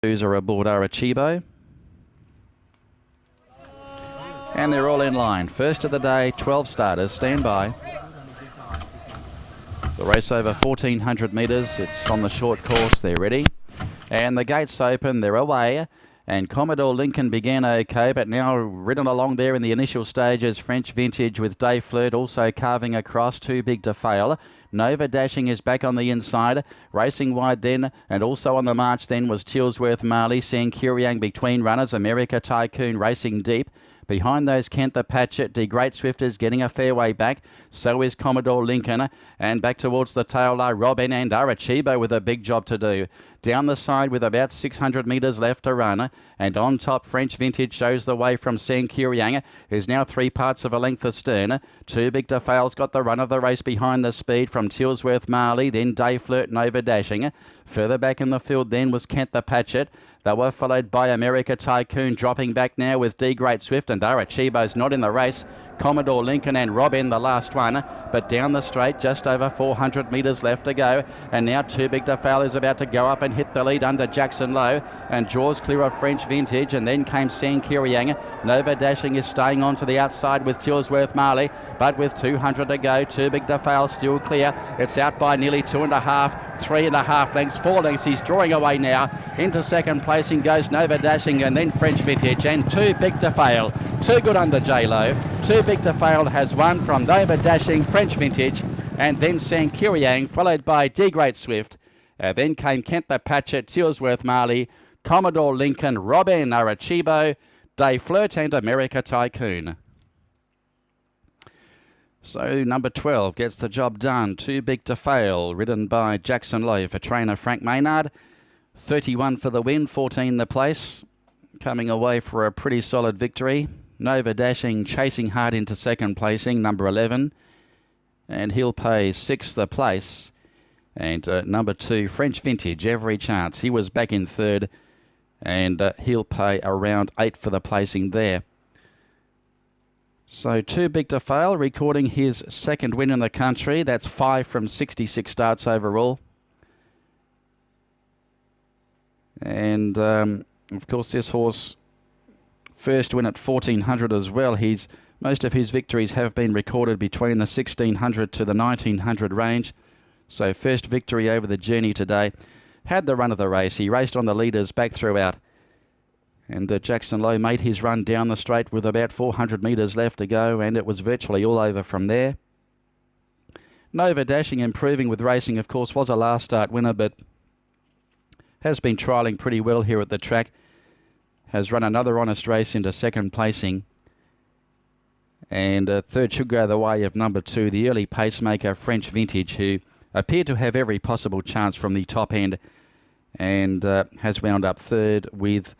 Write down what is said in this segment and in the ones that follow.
Are aboard Arecibo. And they're all in line. First of the day, 12 starters. Stand by. The race over 1,400 metres. It's on the short course. They're ready. And the gates open. They're away. And Commodore Lincoln began okay, but now ridden along there in the initial stages. French Vintage with Day Flirt also carving across. Too Big to Fail. Nova Dashing is back on the inside. Racing wide then, and also on the march then was Tilsworth Marley. Sankuriang between runners. America Tycoon racing deep. Behind those, Kent the Patchet. The Great Swift is getting a fair way back. So is Commodore Lincoln. And back towards the tail are Robin and Arecibo with a big job to do. Down the side with about 600 metres left to run. And on top, French Vintage shows the way from Sankuriang, who's now 3 parts of a length astern. Too Big to Fail's got the run of the race behind the speed from Tilsworth Marley. Then Day Flirt Nova Dashing. Further back in the field then was Kent the Patchet. They were followed by America Tycoon, dropping back now with D Great Swift, and Arecibo's not in the race. Commodore Lincoln and Robin the last one, but down the straight, just over 400 metres left to go. And now Too Big to Fail is about to go up and hit the lead under Jackson Lowe, and draws clear of French Vintage, and then came Sankuriang. Nova Dashing is staying on to the outside with Tilsworth Marley, but with 200 to go, Too Big to Fail still clear. It's out by nearly 2.5, 3.5 lengths, 4 lengths. He's drawing away now. Into second placing goes Nova Dashing, and then French Vintage, and Too Big to Fail. Too good under J-Lo. Too Big to Fail has won from Nova Dashing, French Vintage, and then Sankuriang, followed by D Great Swift. Then came Kent the Patchet, Tilsworth Marley, Commodore Lincoln, Robin Arecibo, Day Flirt and America Tycoon. So number 12 gets the job done. Too Big to Fail, ridden by Jackson Lowe for trainer Frank Maynard. 31 for the win, 14 the place. Coming away for a pretty solid victory. Nova Dashing chasing hard into second placing, number 11. And he'll pay 6th the place. And number 2, French Vintage, every chance. He was back in third, and he'll pay around 8 for the placing there. So Too Big to Fail, recording his second win in the country. That's 5 from 66 starts overall. And, of course, this horse first win at 1,400 as well. Most of his victories have been recorded between the 1,600 to the 1,900 range. So first victory over the journey today. Had the run of the race. He raced on the leaders back throughout. And Jackson Lowe made his run down the straight with about 400 metres left to go, and it was virtually all over from there. Nova Dashing, improving with racing, of course, was a last start winner, but has been trialling pretty well here at the track. Has run another honest race into second placing. And third should go the way of number 2, the early pacemaker French Vintage, who appeared to have every possible chance from the top end, and has wound up third with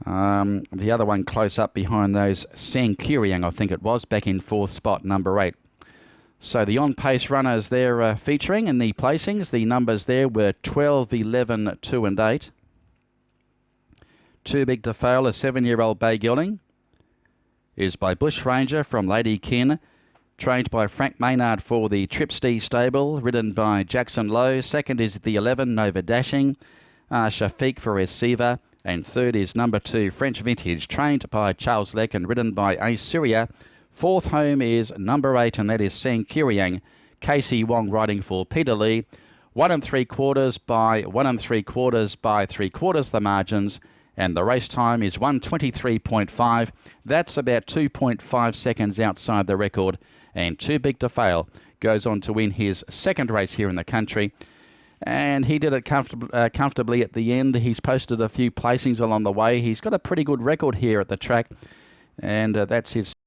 the other one close up behind those. Sankuriang, I think it was, back in 4th spot, number 8. So the on-pace runners there featuring in the placings. The numbers there were 12, 11, 2 and 8. Too Big to Fail, a 7-year-old bay gelding, is by Bush Ranger from Lady Kin, trained by Frank Maynard for the Tripsty stable, ridden by Jackson Lowe. Second is the 11, Nova Dashing, Shafiq for Receiver, and third is number 2, French Vintage, trained by Charles Leck and ridden by Assyria. Fourth home is number 8, and that is Sankuriang. Casey Wong riding for Peter Lee. 1 3/4 by 1 3/4 by 3/4 the margins. And the race time is 1:23.5. That's about 2.5 seconds outside the record. And Too Big to Fail goes on to win his second race here in the country. And he did it comfortably at the end. He's posted a few placings along the way. He's got a pretty good record here at the track. And that's his